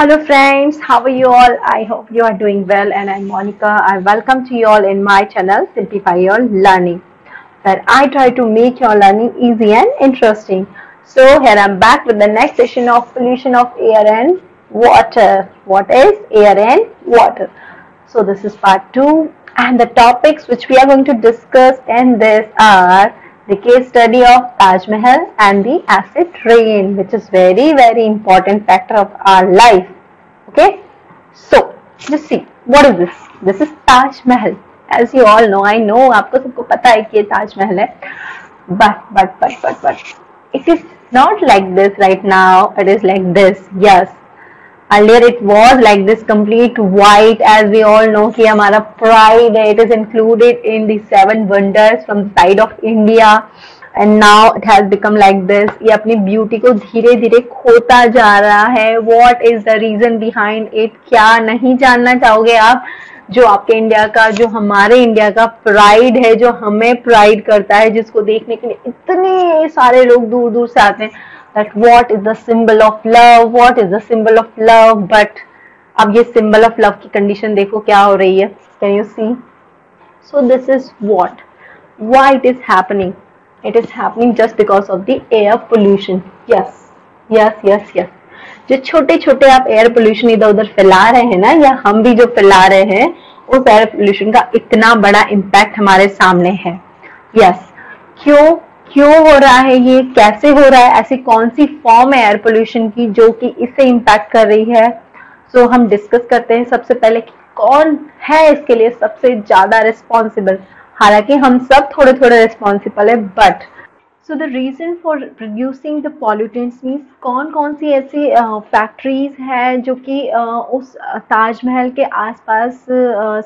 Hello friends, how are you all? I hope you are doing well and I'm Monica. I welcome to you all in my channel Simplify Your Learning, where I try to make your learning easy and interesting. So here I'm back with the next session of pollution of air and water. What is air and water? So this is part 2 and the topics which we are going to discuss in this are the case study of Taj Mahal and the acid rain, which is very important factor of our life. Okay, so just see what is this. This is Taj Mahal. As you all know, I know आपको सबको पता है कि ये ताज महल है, but it is not like this right now. It is like this. Yes, earlier it was like this, complete white. As we all know कि हमारा pride है, it is included in the 7 wonders from the side of India. And now it has become like this. ये अपनी beauty को धीरे धीरे खोता जा रहा है. What is the reason behind it? क्या नहीं जानना चाहोगे आप? जो आपके इंडिया का, जो हमारे इंडिया का प्राइड है, जो हमें प्राइड करता है, जिसको देखने के लिए इतने सारे लोग दूर दूर से आते हैं. That what is the symbol of love? What is the symbol of love? But अब ये symbol of love की कंडीशन देखो क्या हो रही है. Can you see? So this is what? Why it is happening? It is happening just because of the air pollution. Yes. जो छोटे छोटे आप एयर पोल्यूशन इधर उधर फैला रहे हैं ना, या हम भी जो फैला रहे हैं, उस एयर पोल्यूशन का इतना बड़ा इम्पैक्ट हमारे सामने है. क्यों हो रहा है ये, कैसे हो रहा है, ऐसी कौन सी फॉर्म है एयर पोल्यूशन की जो कि इससे इम्पैक्ट कर रही है. सो हम डिस्कस करते हैं सबसे पहले कि कौन है इसके लिए सबसे ज्यादा रिस्पॉन्सिबल. हालांकि हम सब थोड़े थोड़े रिस्पॉन्सिबल है, but so the reason for producing the pollutants means कौन सी ऐसी फैक्ट्रीज हैं जो कि उस ताजमहल के आसपास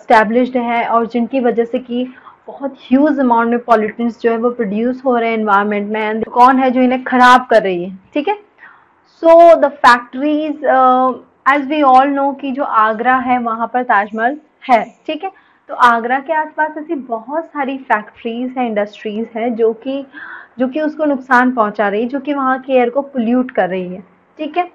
स्टैब्लिश्ड है और जिनकी वजह से कि बहुत ह्यूज अमाउंट में पॉल्यूटेंट्स जो है वो प्रोड्यूस हो रहे हैं एनवायरनमेंट में, एंड कौन है जो इन्हें खराब कर रही है. ठीक है, so the factories as we all know कि जो आगरा है वहां पर ताजमहल है. ठीक है, तो आगरा के आसपास ऐसी बहुत सारी फैक्ट्रीज हैं, इंडस्ट्रीज हैं जो कि उसको नुकसान पहुंचा रही है, जो कि वहाँ के एयर को पोल्यूट कर रही है. ठीक है,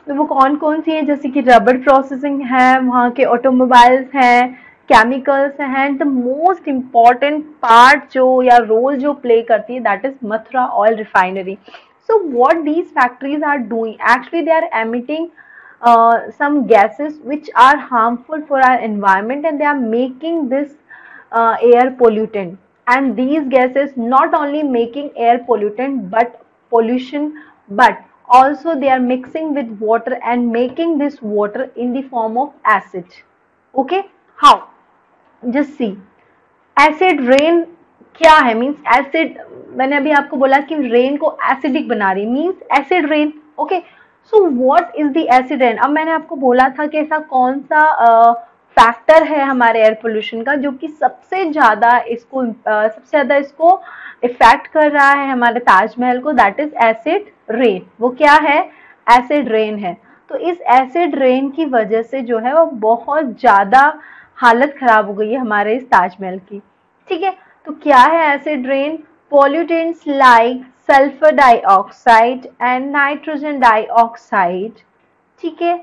तो वो कौन सी है, जैसे कि रबर प्रोसेसिंग है, वहाँ के ऑटोमोबाइल्स हैं, केमिकल्स हैं. द मोस्ट इम्पॉर्टेंट पार्ट जो या रोल जो प्ले करती है that is Mathura oil refinery. So what these factories are doing, actually they are emitting some gases which are harmful for our environment, and they are making this air pollutant. And these gases not only making air pollutant but pollution, but also they are mixing with water and making this water in the form of acid. Okay, how? Just see, acid rain क्या है, means acid. मैंने अभी आपको बोला कि rain को acidic बना रही, means acid rain. Okay, so what is the acid rain. अब मैंने आपको बोला था कि ऐसा कौन सा फैक्टर है हमारे एयर पोल्यूशन का जो कि सबसे ज्यादा इसको इफेक्ट कर रहा है हमारे ताजमहल को, दैट इज एसिड रेन. वो क्या है, एसिड रेन है. तो इस एसिड रेन की वजह से जो है वो बहुत ज्यादा हालत खराब हो गई है हमारे इस ताजमहल की. ठीक है, तो क्या है acid rain? Pollutants like sulfur dioxide and nitrogen dioxide, ठीक है,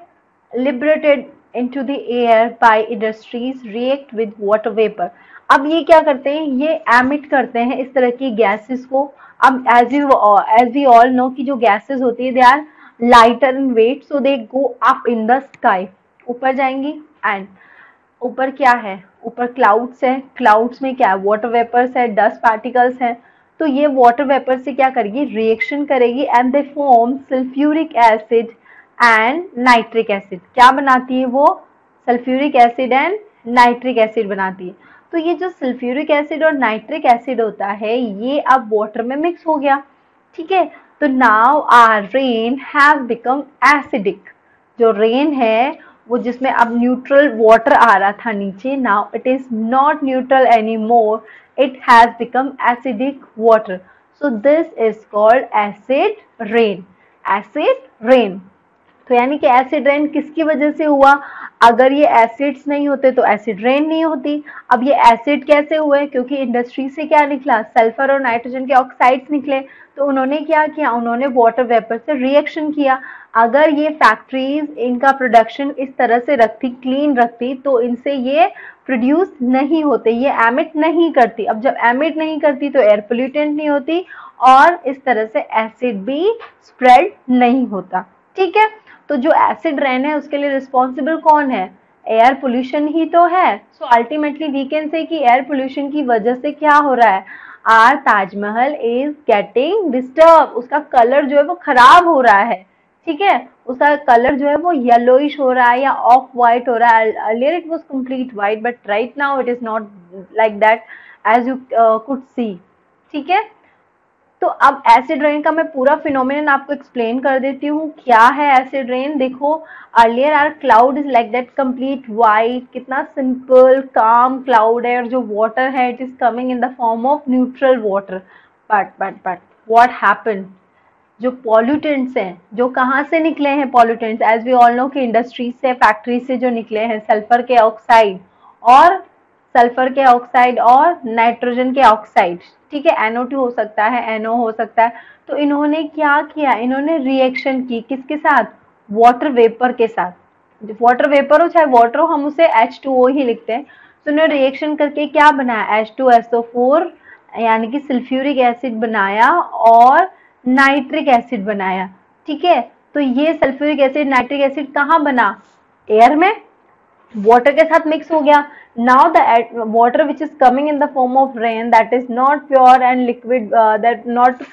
liberated into the air by industries react with water vapor. अब ये क्या करते हैं, ये emit करते हैं इस तरह की गैसेस को. अब as we all know कि जो गैसेस होती है they are lighter in weight, so they go up in the sky, ऊपर जाएंगी. एंड ऊपर क्या है, ऊपर क्लाउड्स है, क्लाउड्स में क्या है, वाटर वेपर्स है, डस्ट पार्टिकल्स है. तो ये वाटर वेपर से क्या करेगी, रिएक्शन करेगी, and they form sulphuric acid and nitric acid. क्या बनाती है वो, sulphuric acid and nitric acid बनाती है. तो ये जो सल्फ्यूरिक एसिड और नाइट्रिक एसिड होता है ये अब वाटर में मिक्स हो गया. ठीक है, तो now our rain has become acidic. जो रेन है वो जिसमें अब न्यूट्रल वाटर आ रहा था नीचे, now it is not neutral any more, it has become acidic water. So this is called acid rain. Acid rain. तो यानी कि एसिड रेन किसकी वजह से हुआ, अगर ये एसिड्स नहीं होते तो एसिड रेन नहीं होती. अब ये एसिड कैसे हुए, क्योंकि इंडस्ट्री से क्या निकला, सल्फर और नाइट्रोजन के ऑक्साइड्स निकले. तो उन्होंने क्या किया, उन्होंने वाटर वेपर से रिएक्शन किया. अगर ये फैक्ट्रीज इनका प्रोडक्शन इस तरह से रखती, क्लीन रखती, तो इनसे ये प्रोड्यूस नहीं होते, ये एमिट नहीं करती। अब जब एमिट नहीं करती तो एयर पोल्यूटेंट नहीं होती और इस तरह से एसिड भी स्प्रेड नहीं होता। ठीक है, तो जो एसिड रेन है उसके लिए रिस्पॉन्सिबल कौन है? एयर पोल्यूशन ही तो है। So ultimately we can say कि एयर पोल्यूशन की वजह से क्या हो रहा है, our Taj Mahal is getting disturb, उसका कलर जो है वो खराब हो रहा है। ठीक है, उसका कलर जो है वो येलोइश हो रहा है या ऑफ वाइट हो रहा है। Earlier it was complete white but right now it is not like that as you could see. ठीक है, तो अब एसिड रेन का मैं पूरा फिनोमिनन आपको एक्सप्लेन कर देती हूँ। क्या है एसिड रेन? देखो, earlier our cloud is like that complete white, कितना सिंपल काम क्लाउड है, और जो वाटर है it is coming in the form of neutral water. But what happened, जो पॉल्यूटेंट्स हैं, जो कहाँ से निकले हैं pollutants, as we all know कि इंडस्ट्रीज से, फैक्ट्री से जो निकले हैं, सल्फर के ऑक्साइड और नाइट्रोजन के ऑक्साइड। ठीक है, NO2 हो सकता है, NO हो सकता है। तो इन्होंने क्या किया, इन्होंने रिएक्शन की किसके साथ? वाटर वेपर के साथ। वाटर वेपर हो चाहे वाटर हो, हम उसे H2O ही लिखते हैं। तो उन्होंने रिएक्शन करके क्या बनाया, H2SO4 यानी कि सल्फ्यूरिक एसिड बनाया और नाइट्रिक एसिड बनाया। ठीक है, तो ये सल्फ्यूरिक एसिड, नाइट्रिक एसिड कहाँ बना? एयर में, वाटर के साथ मिक्स हो गया। now the water which is coming in the form of rain, that is not pure and liquid, that not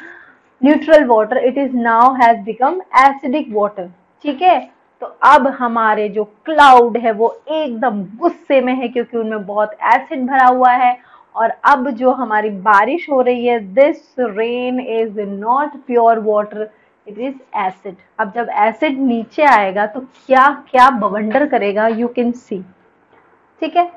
neutral water, it is now has become acidic water। ठीक है, तो अब हमारे जो क्लाउड है वो एकदम गुस्से में है क्योंकि उनमें बहुत एसिड भरा हुआ है। और अब जो हमारी बारिश हो रही है, this rain is not pure water, it is acid. अब जब एसिड नीचे आएगा तो क्या क्या बवंडर करेगा, यू कैन सी। ठीक है,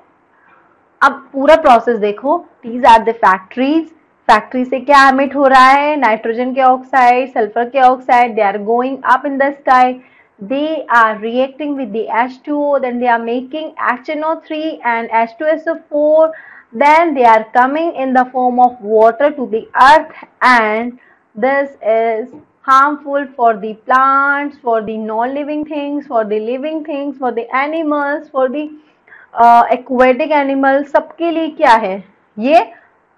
अब पूरा प्रोसेस देखो। These are the factories, factory से क्या एमिट हो रहा है, नाइट्रोजन के ऑक्साइड, सल्फर के oxide, they are going up in the sky, they are reacting with the H2O, then they are making HNO3 and H2SO4, then they are coming in the form of water to the earth, and this is harmful for the plants, for the non-living things, for the living things, for the animals, for the aquatic animal, सबके लिए क्या है, ये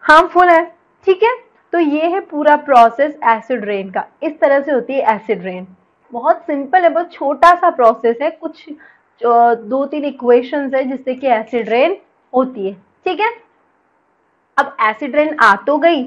harmful है। ठीक है, तो ये है पूरा प्रोसेस एसिड रेन का। इस तरह से होती है एसिड रेन। बहुत सिंपल है, बहुत छोटा सा प्रोसेस है, कुछ 2-3 इक्वेशंस है जिससे कि एसिड रेन होती है। ठीक है, अब एसिड रेन आ तो गई,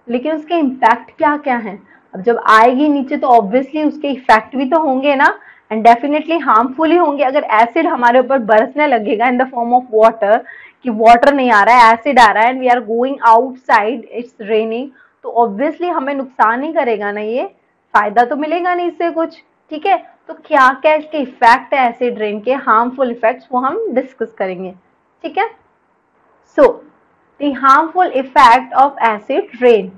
लेकिन उसके इम्पैक्ट क्या क्या है? अब जब आएगी नीचे तो ऑब्वियसली उसके इफेक्ट भी तो होंगे ना, एंड डेफिनेटली हार्मफुल ही होंगे। अगर एसिड हमारे ऊपर बरसने लगेगा in the form of water, कि वाटर नहीं आ रहा है, एसिड आ रहा है, and we are going outside, it's raining, तो ऑब्वियसली हमें नुकसान ही करेगा ना, ये फायदा तो मिलेगा नहीं इससे कुछ। ठीक है, तो क्या क्या इसके इफेक्ट है एसिड रेन के, हार्मफुल इफेक्ट्स, वो हम डिस्कस करेंगे। ठीक है, so the harmful effect of acid rain,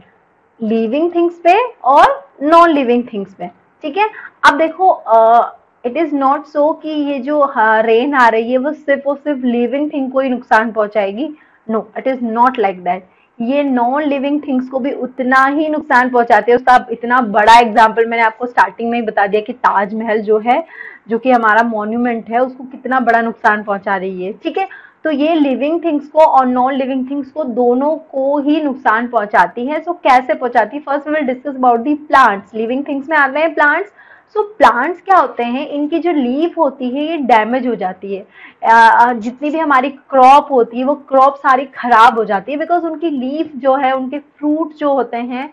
living things पे और नॉन लिविंग थिंग्स पे। ठीक है, अब देखो, इट इज नॉट सो कि ये जो रेन आ रही है वो सिर्फ और सिर्फ लिविंग थिंग को ही नुकसान पहुंचाएगी। No, it is not like that. ये नॉन लिविंग थिंग्स को भी उतना ही नुकसान पहुंचाते हैं। उसका इतना बड़ा एग्जाम्पल मैंने आपको स्टार्टिंग में ही बता दिया कि ताजमहल जो है, जो कि हमारा मॉन्यूमेंट है, उसको कितना बड़ा नुकसान पहुंचा रही है। ठीक है, तो ये लिविंग थिंग्स को और नॉन लिविंग थिंग्स को, दोनों को ही नुकसान पहुंचाती है। सो कैसे पहुंचाती है? First we will discuss about the plants. Living things में आते हैं प्लांट्स। सो प्लांट्स क्या होते हैं, इनकी जो लीफ होती है ये डैमेज हो जाती है। जितनी भी हमारी क्रॉप होती है वो क्रॉप सारी खराब हो जाती है, बिकॉज उनकी लीफ जो है, उनके फ्रूट जो होते हैं,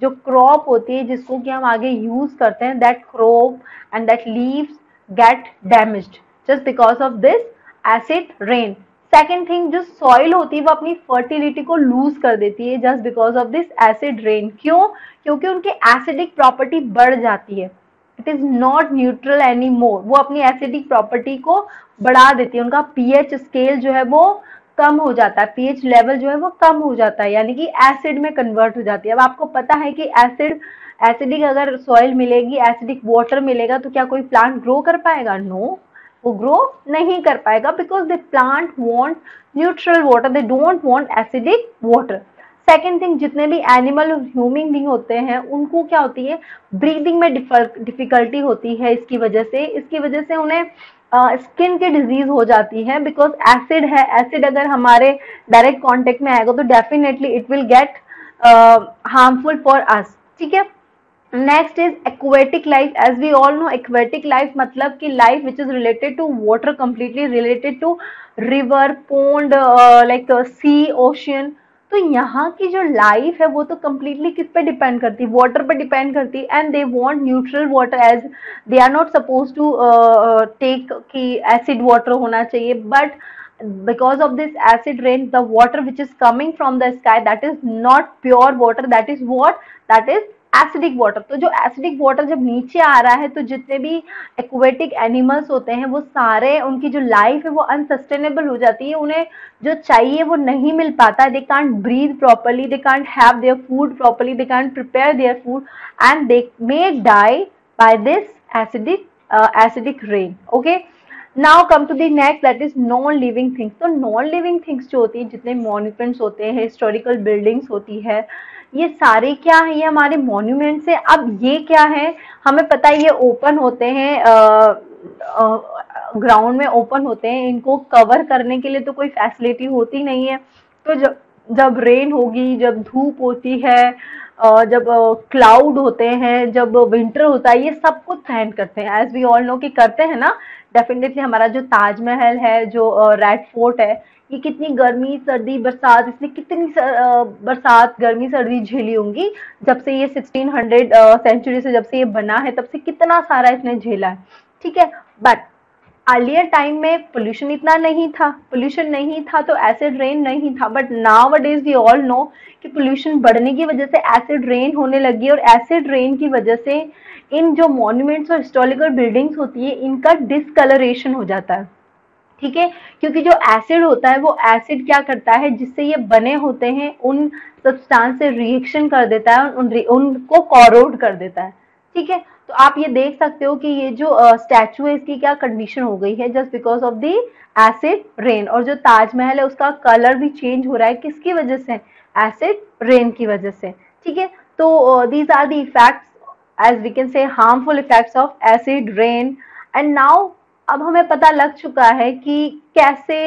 जो क्रॉप होती है जिसको कि हम आगे यूज करते हैं, that crop and that leaves gate damaged just because of this acid rain. Second thing, जो सॉइल होती है वो अपनी फर्टिलिटी को लूज कर देती है just because of this acid rain. क्यों? क्योंकि उनकी एसिडिक प्रॉपर्टी बढ़ जाती है। It is not neutral any more, वो अपनी एसिडिक प्रॉपर्टी को बढ़ा देती है। उनका पीएच स्केल जो है वो कम हो जाता है, पीएच लेवल जो है वो कम हो जाता है, यानी कि एसिड में कन्वर्ट हो जाती है। अब आपको पता है कि एसिडिक अगर सॉइल मिलेगी, एसिडिक वाटर मिलेगा, तो क्या कोई प्लांट ग्रो कर पाएगा? नो, वो ग्रो नहीं कर पाएगा, because the plant want neutral water, they don't want acidic water. Second thing, जितने भी एनिमल और ह्यूमन बीइंग होते हैं उनको क्या होती है, ब्रीदिंग में डिफिकल्टी होती है इसकी वजह से उन्हें स्किन की डिजीज हो जाती है, बिकॉज एसिड है, एसिड अगर हमारे डायरेक्ट कांटेक्ट में आएगा तो definitely it will get harmful for us, ठीक है। Next is aquatic life. As we all know, aquatic life मतलब कि life which is related to water, completely related to river, pond, like sea, ocean. तो यहाँ की जो life है वो तो कंप्लीटली किस पे डिपेंड करती है, वाटर पे डिपेंड करती है, and they want neutral water, as they are not suppose to take कि एसिड वाटर होना चाहिए, but because of this acid rain, the water which is coming from the sky, that is not pure water, that is what, that is acidic water. तो जो acidic water जब नीचे आ रहा है तो जितने भी एक्वेटिक एनिमल्स होते हैं वो सारे, उनकी जो लाइफ है वो अनसस्टेनेबल हो जाती है, उन्हें जो चाहिए वो नहीं मिल पाता, they can't breathe properly, they can't have their food properly, they can't prepare their food, and they may die by this acidic rain. Okay, now come to the next, that is non living things. तो non living things जो होती है, जितने monuments होते हैं, historical buildings होती है, ये सारे क्या है, ये हमारे मॉन्यूमेंट्स है। अब ये क्या है, हमें पता है ये ओपन होते हैं, ग्राउंड में ओपन होते हैं, इनको कवर करने के लिए तो कोई फैसिलिटी होती नहीं है। तो जब रेन होगी, जब धूप होती है, जब क्लाउड होते हैं, जब विंटर होता है, ये सब कुछ सहन करते हैं, एज वी ऑल नो कि करते हैं ना। डेफिनेटली हमारा जो ताजमहल है, जो रेड फोर्ट है, ये कितनी गर्मी सर्दी बरसात, इसने कितनी बरसात गर्मी सर्दी झेली होंगी जब से ये 1600 सेंचुरी से जब से ये बना है, तब से कितना सारा इसने झेला है, ठीक है। बट अर्लियर टाइम में पोल्यूशन इतना नहीं था, पोल्यूशन नहीं था तो एसिड रेन नहीं था, but nowadays we all know कि पोल्यूशन बढ़ने की वजह से एसिड रेन होने लगी, और एसिड रेन की वजह से इन जो मॉन्यूमेंट्स और हिस्टोरिकल बिल्डिंग्स होती है इनका डिसकलरेशन हो जाता है, ठीक है। क्योंकि जो एसिड होता है वो एसिड क्या करता है, जिससे ये बने होते हैं उन सब्सटेंस से रिएक्शन कर देता है, उनको कोरोड कर देता है, ठीक है। तो आप ये देख सकते हो कि ये जो स्टैचू है इसकी क्या कंडीशन हो गई है, just because of the acid rain. और जो ताजमहल है उसका कलर भी चेंज हो रहा है, किसकी वजह से, एसिड रेन की वजह से, ठीक है। तो these are the effects, as we can say, harmful effects of acid rain। and now अब हमें पता लग चुका है कि कैसे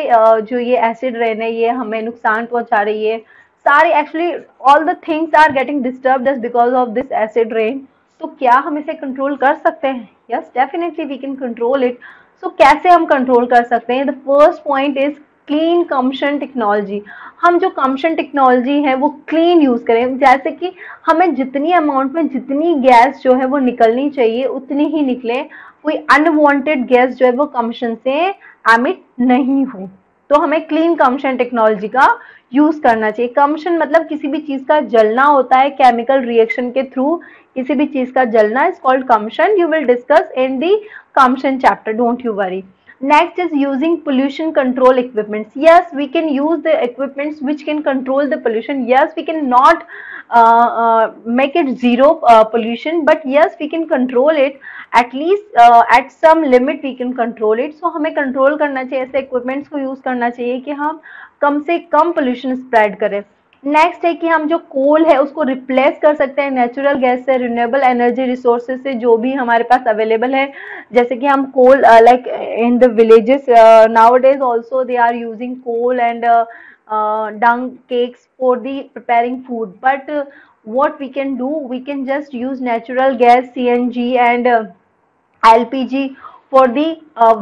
जो ये एसिड रेन है ये हमें नुकसान पहुंचा रही है, सारी actually all the things are getting disturb just because of this acid rain. तो क्या हम इसे कंट्रोल कर सकते हैं? Yes, definitely we can control it. So कैसे हम कंट्रोल कर सकते हैं? The first point is clean combustion technology. हम जो कंबशन टेक्नोलॉजी है वो क्लीन यूज करें, जैसे कि हमें जितनी अमाउंट में जितनी गैस जो है वो निकलनी चाहिए उतनी ही निकले, कोई अनवांटेड गैस जो है वो कंबशन से एमिट नहीं हो। तो हमें क्लीन कंबशन टेक्नोलॉजी का यूज करना चाहिए। कंबशन मतलब किसी भी चीज का जलना होता है, केमिकल रिएक्शन के थ्रू किसी भी चीज का जलना is called combustion. You will discuss in the combustion chapter, don't you worry. Next is using pollution control equipments. Yes, we can use the equipments which can control the pollution. Yes, we can not make it zero pollution, but yes, we can control it at least at some limit we can control it. So हमें control करना चाहिए, ऐसे equipments को use करना चाहिए कि हम कम से कम pollution spread करें। नेक्स्ट है कि हम जो कोल है उसको रिप्लेस कर सकते हैं नेचुरल गैस से, रिन्यूएबल एनर्जी रिसोर्सेज से जो भी हमारे पास अवेलेबल है। जैसे कि हम coal like in the villages nowadays also they are using coal and dung cakes for the preparing food, but what we can do, we can just use natural gas, CNG and LPG for the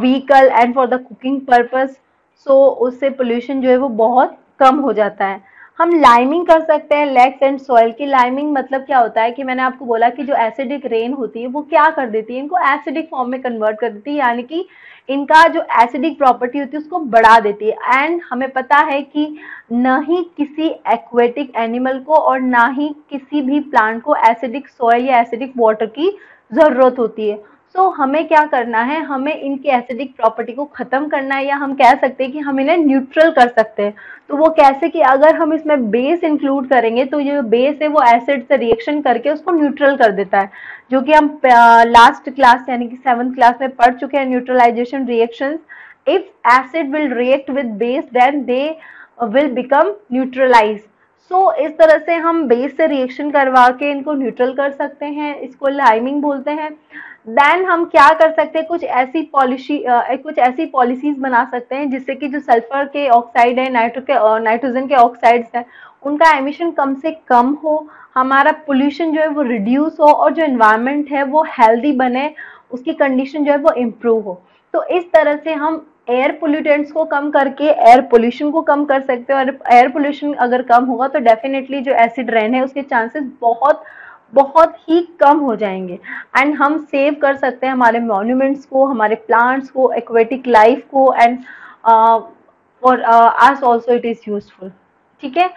vehicle and for the cooking purpose। so उससे pollution जो है वो बहुत कम हो जाता है। हम liming कर सकते हैं लेक्स एंड सॉइल की। लाइमिंग मतलब क्या होता है कि मैंने आपको बोला कि जो एसिडिक रेन होती है वो क्या कर देती है, इनको एसिडिक फॉर्म में कन्वर्ट कर देती है, यानी कि इनका जो एसिडिक प्रॉपर्टी होती है उसको बढ़ा देती है। एंड हमें पता है कि न ही किसी एक्वेटिक एनिमल को और ना ही किसी भी प्लांट को एसिडिक सॉइल या एसिडिक वाटर की जरूरत होती है। तो हमें क्या करना है, हमें इनकी एसिडिक प्रॉपर्टी को खत्म करना है, या हम कह सकते हैं कि हम इन्हें न्यूट्रल कर सकते हैं। तो वो कैसे कि अगर हम इसमें बेस इंक्लूड करेंगे तो ये बेस है वो एसिड से रिएक्शन करके उसको न्यूट्रल कर देता है, जो कि हम लास्ट क्लास यानी कि 7th क्लास में पढ़ चुके हैं, neutralization reactions. If acid will react with base then they will become neutralized। सो इस तरह से हम बेस से रिएक्शन करवा के इनको न्यूट्रल कर सकते हैं, इसको लाइमिंग बोलते हैं। देन हम क्या कर सकते हैं, कुछ ऐसी पॉलिसीज बना सकते हैं जिससे कि जो सल्फर के ऑक्साइड है, नाइट्रोजन के ऑक्साइड्स है, उनका एमिशन कम से कम हो, हमारा पोल्यूशन जो है वो रिड्यूस हो और जो एनवायरनमेंट है वो हेल्दी बने, उसकी कंडीशन जो है वो इम्प्रूव हो। तो इस तरह से हम एयर पोल्यूटेंट्स को कम करके एयर पोल्यूशन को कम कर सकते हैं, और एयर पोल्यूशन अगर कम होगा तो डेफिनेटली जो एसिड रेन है उसके चांसेस बहुत बहुत ही कम हो जाएंगे, एंड हम सेव कर सकते हैं हमारे मॉन्यूमेंट्स को, हमारे प्लांट्स को, एक्वेटिक लाइफ को, and for us also it is useful. ठीक है,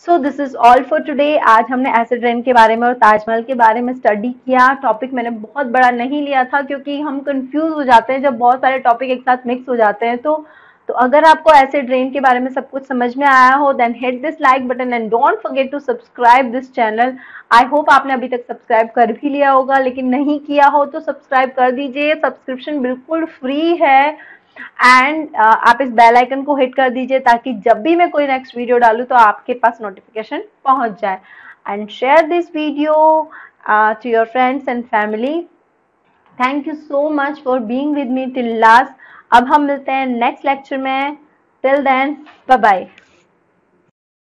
so this is all for today. आज हमने एसिड रेन के बारे में और ताजमहल के बारे में स्टडी किया। टॉपिक मैंने बहुत बड़ा नहीं लिया था क्योंकि हम कंफ्यूज हो जाते हैं जब बहुत सारे टॉपिक एक साथ मिक्स हो जाते हैं। तो अगर आपको एसिड रेन के बारे में सब कुछ समझ में आया हो, then hit this like button and don't forget to subscribe this channel. I hope आपने अभी तक सब्सक्राइब कर भी लिया होगा, लेकिन नहीं किया हो तो सब्सक्राइब कर दीजिए, सब्सक्रिप्शन बिल्कुल फ्री है। एंड आप इस बेल आइकन को हिट कर दीजिए ताकि जब भी मैं कोई नेक्स्ट वीडियो डालूं तो आपके पास नोटिफिकेशन पहुंच जाए। And share this video to your friends and family. Thank you so much for being with me till last. अब हम मिलते हैं नेक्स्ट लेक्चर में। Till then, bye bye.